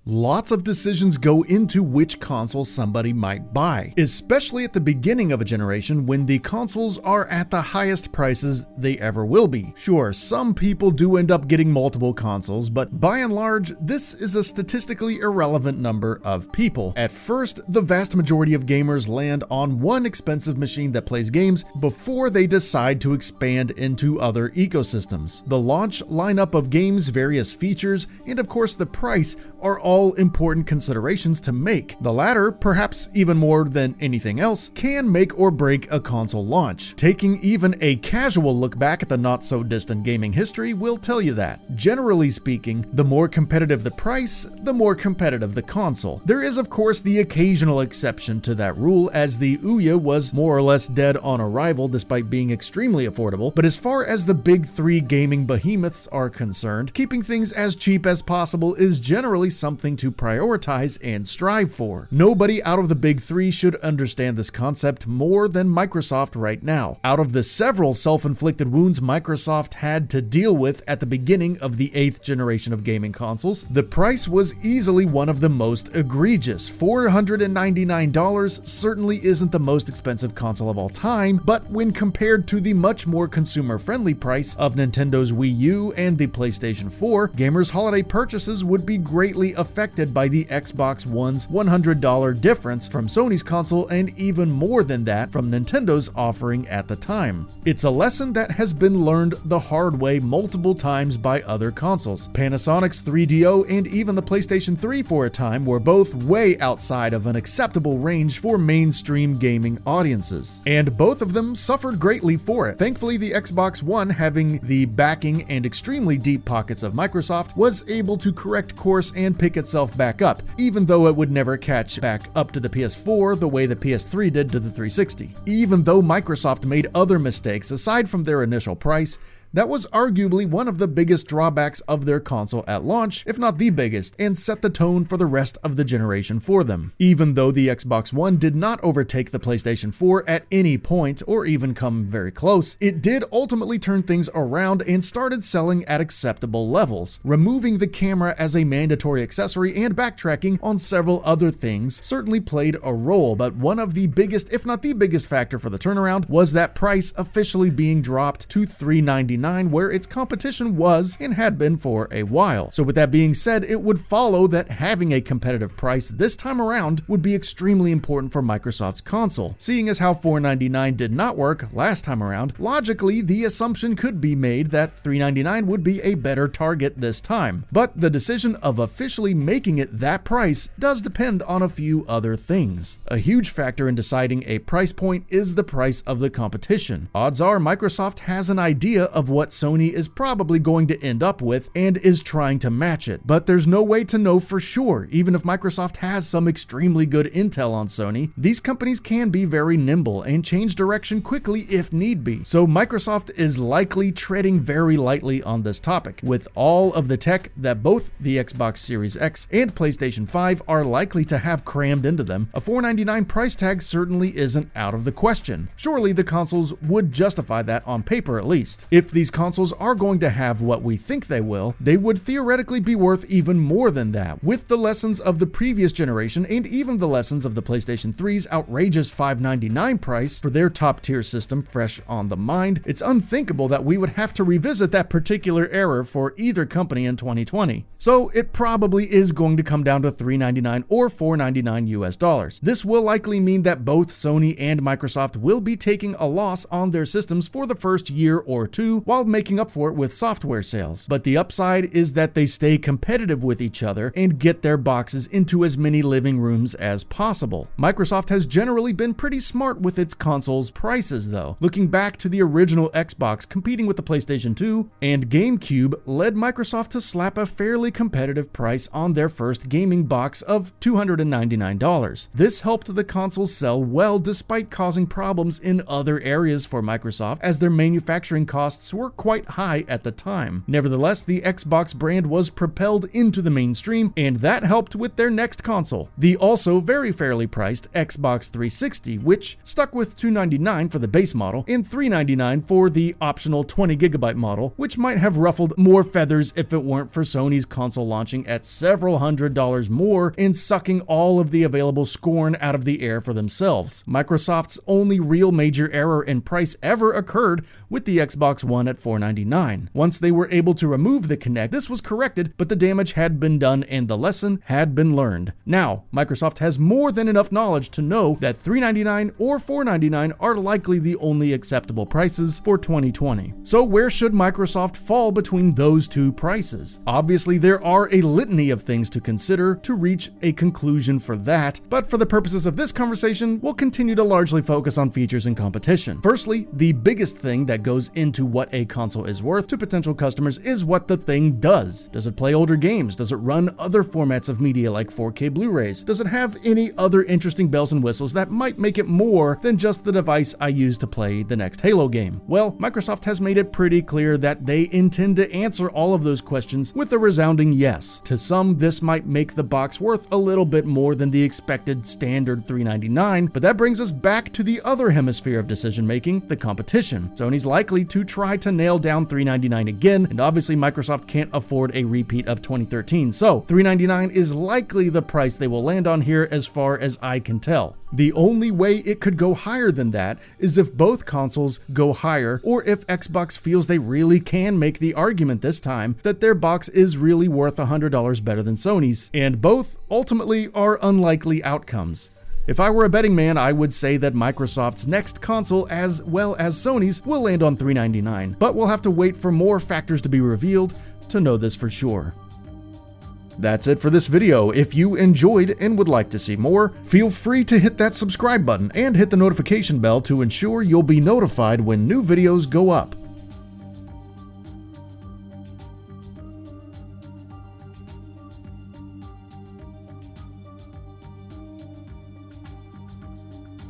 Lots of decisions go into which console somebody might buy, especially at the beginning of a generation when the consoles are at the highest prices they ever will be. Sure, some people do end up getting multiple consoles, but by and large, this is a statistically irrelevant number of people. At first, the vast majority of gamers land on one expensive machine that plays games before they decide to expand into other ecosystems. The launch lineup of games, various features, and of course the price are all important considerations to make. The latter, perhaps even more than anything else, can make or break a console launch. Taking even a casual look back at the not-so-distant gaming history will tell you that. Generally speaking, the more competitive the price, the more competitive the console. There is of course the occasional exception to that rule, as the Ouya was more or less dead on arrival despite being extremely affordable, but as far as the big three gaming behemoths are concerned, keeping things as cheap as possible is generally something to prioritize and strive for. Nobody out of the big three should understand this concept more than Microsoft right now. Out of the several self-inflicted wounds Microsoft had to deal with at the beginning of the 8th generation of gaming consoles, the price was easily one of the most egregious. $499 certainly isn't the most expensive console of all time, but when compared to the much more consumer-friendly price of Nintendo's Wii U and the PlayStation 4, gamers' holiday purchases would be greatly affected by the Xbox One's $100 difference from Sony's console, and even more than that from Nintendo's offering at the time. It's a lesson that has been learned the hard way multiple times by other consoles. Panasonic's 3DO and even the PlayStation 3 for a time were both way outside of an acceptable range for mainstream gaming audiences, and both of them suffered greatly for it. Thankfully, the Xbox One, having the backing and extremely deep pockets of Microsoft, was able to correct course and pick itself back up, even though it would never catch back up to the PS4 the way the PS3 did to the 360. Even though Microsoft made other mistakes aside from their initial price, that was arguably one of the biggest drawbacks of their console at launch, if not the biggest, and set the tone for the rest of the generation for them. Even though the Xbox One did not overtake the PlayStation 4 at any point, or even come very close, it did ultimately turn things around and started selling at acceptable levels. Removing the camera as a mandatory accessory and backtracking on several other things certainly played a role, but one of the biggest, if not the biggest factor for the turnaround was that price officially being dropped to $399, where its competition was and had been for a while. So with that being said, it would follow that having a competitive price this time around would be extremely important for Microsoft's console. Seeing as how $499 did not work last time around, logically the assumption could be made that $399 would be a better target this time. But the decision of officially making it that price does depend on a few other things. A huge factor in deciding a price point is the price of the competition. Odds are Microsoft has an idea of what Sony is probably going to end up with and is trying to match it, but there's no way to know for sure. Even if Microsoft has some extremely good intel on Sony, these companies can be very nimble and change direction quickly if need be. So Microsoft is likely treading very lightly on this topic. With all of the tech that both the Xbox Series X and PlayStation 5 are likely to have crammed into them, a $499 price tag certainly isn't out of the question. Surely the consoles would justify that on paper at least. If these consoles are going to have what we think they will, they would theoretically be worth even more than that. With the lessons of the previous generation and even the lessons of the PlayStation 3's outrageous $599 price for their top-tier system fresh on the mind, it's unthinkable that we would have to revisit that particular error for either company in 2020. So it probably is going to come down to $399 or $499 US. This will likely mean that both Sony and Microsoft will be taking a loss on their systems for the first year or two, while making up for it with software sales. But the upside is that they stay competitive with each other and get their boxes into as many living rooms as possible. Microsoft has generally been pretty smart with its consoles' prices though. Looking back to the original Xbox competing with the PlayStation 2 and GameCube led Microsoft to slap a fairly competitive price on their first gaming box of $299. This helped the consoles sell well despite causing problems in other areas for Microsoft, as their manufacturing costs were quite high at the time. Nevertheless, the Xbox brand was propelled into the mainstream, and that helped with their next console, the also very fairly priced Xbox 360, which stuck with $299 for the base model and $399 for the optional 20GB model, which might have ruffled more feathers if it weren't for Sony's console launching at several $100s more and sucking all of the available scorn out of the air for themselves. Microsoft's only real major error in price ever occurred with the Xbox One at $499. Once they were able to remove the Kinect, this was corrected, but the damage had been done and the lesson had been learned. Now, Microsoft has more than enough knowledge to know that $399 or $499 are likely the only acceptable prices for 2020. So where should Microsoft fall between those two prices? Obviously, there are a litany of things to consider to reach a conclusion for that, but for the purposes of this conversation, we'll continue to largely focus on features and competition. Firstly, the biggest thing that goes into what a console is worth to potential customers is what the thing does. Does it play older games? Does it run other formats of media like 4K Blu-rays? Does it have any other interesting bells and whistles that might make it more than just the device I use to play the next Halo game? Well, Microsoft has made it pretty clear that they intend to answer all of those questions with a resounding yes. To some, this might make the box worth a little bit more than the expected standard $399, but that brings us back to the other hemisphere of decision-making, the competition. Sony's likely to try to nail down $399 again, and obviously Microsoft can't afford a repeat of 2013, so $399 is likely the price they will land on here as far as I can tell. The only way it could go higher than that is if both consoles go higher, or if Xbox feels they really can make the argument this time that their box is really worth $100 better than Sony's, and both ultimately are unlikely outcomes. If I were a betting man, I would say that Microsoft's next console, as well as Sony's, will land on $399, but we'll have to wait for more factors to be revealed to know this for sure. That's it for this video. If you enjoyed and would like to see more, feel free to hit that subscribe button and hit the notification bell to ensure you'll be notified when new videos go up.